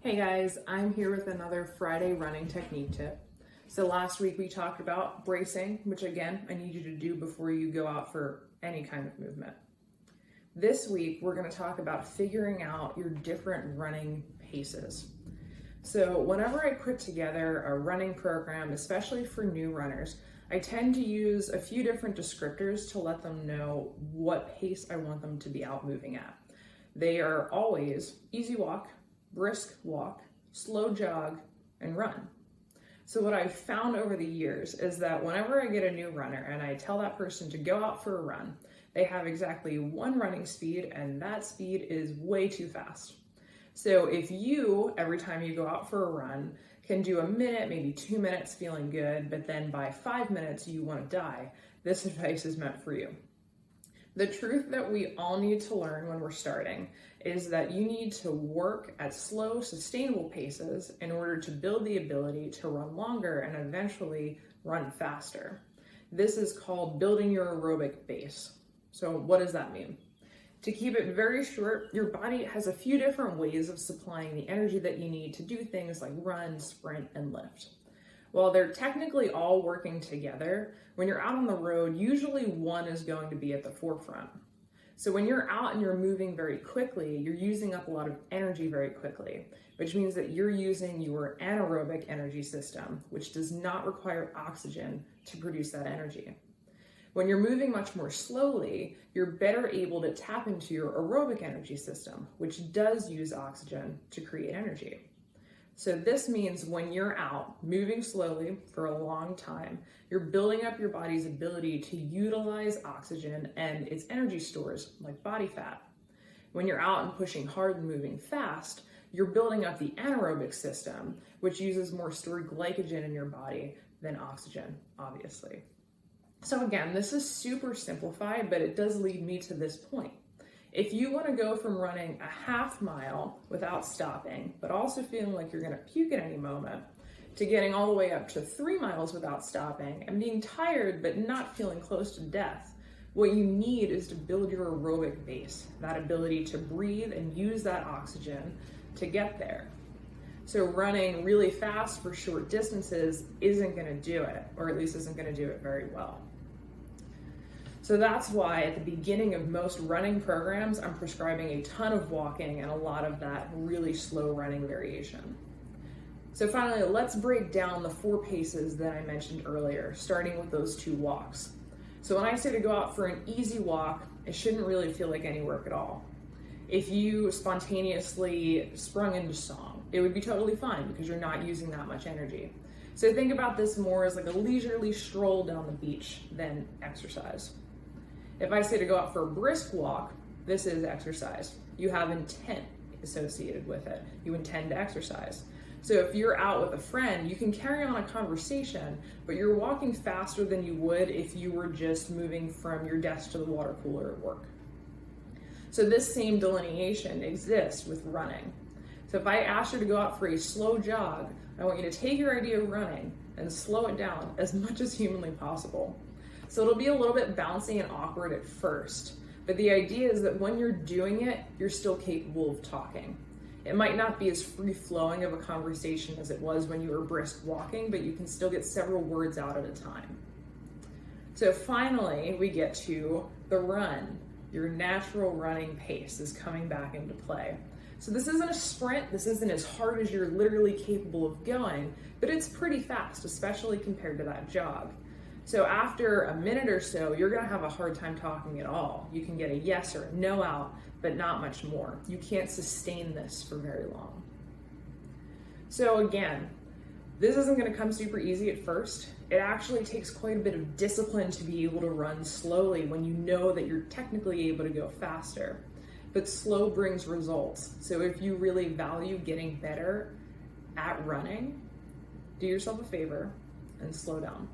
Hey guys, I'm here with another Friday running technique tip. So last week we talked about bracing, which again, I need you to do before you go out for any kind of movement. This week, we're going to talk about figuring out your different running paces. So whenever I put together a running program, especially for new runners, I tend to use a few different descriptors to let them know what pace I want them to be out moving at. They are always easy walk, brisk walk, slow jog, and run. So what I've found over the years is that whenever I get a new runner and I tell that person to go out for a run, they have exactly one running speed, and that speed is way too fast. So if you, every time you go out for a run, can do a minute, maybe 2 minutes feeling good, but then by 5 minutes you want to die, this advice is meant for you. The truth that we all need to learn when we're starting is that you need to work at slow, sustainable paces in order to build the ability to run longer and eventually run faster. This is called building your aerobic base. So what does that mean? To keep it very short, your body has a few different ways of supplying the energy that you need to do things like run, sprint, and lift. While they're technically all working together, when you're out on the road, usually one is going to be at the forefront. So when you're out and you're moving very quickly, you're using up a lot of energy very quickly, which means that you're using your anaerobic energy system, which does not require oxygen to produce that energy. When you're moving much more slowly, you're better able to tap into your aerobic energy system, which does use oxygen to create energy. So this means when you're out moving slowly for a long time, you're building up your body's ability to utilize oxygen and its energy stores like body fat. When you're out and pushing hard and moving fast, you're building up the anaerobic system, which uses more stored glycogen in your body than oxygen, obviously. So again, this is super simplified, but it does lead me to this point. If you want to go from running a half mile without stopping, but also feeling like you're going to puke at any moment, to getting all the way up to 3 miles without stopping and being tired but not feeling close to death, what you need is to build your aerobic base, that ability to breathe and use that oxygen to get there. So running really fast for short distances isn't going to do it, or at least isn't going to do it very well. So that's why at the beginning of most running programs, I'm prescribing a ton of walking and a lot of that really slow running variation. So finally, let's break down the 4 paces that I mentioned earlier, starting with those 2 walks. So when I say to go out for an easy walk, it shouldn't really feel like any work at all. If you spontaneously sprung into song, it would be totally fine because you're not using that much energy. So think about this more as like a leisurely stroll down the beach than exercise. If I say to go out for a brisk walk, this is exercise. You have intent associated with it. You intend to exercise. So if you're out with a friend, you can carry on a conversation, but you're walking faster than you would if you were just moving from your desk to the water cooler at work. So this same delineation exists with running. So if I ask you to go out for a slow jog, I want you to take your idea of running and slow it down as much as humanly possible. So it'll be a little bit bouncy and awkward at first, but the idea is that when you're doing it, you're still capable of talking. It might not be as free-flowing of a conversation as it was when you were brisk walking, but you can still get several words out at a time. So finally, we get to the run. Your natural running pace is coming back into play. So this isn't a sprint, this isn't as hard as you're literally capable of going, but it's pretty fast, especially compared to that jog. So after a minute or so, you're gonna have a hard time talking at all. You can get a yes or a no out, but not much more. You can't sustain this for very long. So again, this isn't gonna come super easy at first. It actually takes quite a bit of discipline to be able to run slowly when you know that you're technically able to go faster. But slow brings results. So if you really value getting better at running, do yourself a favor and slow down.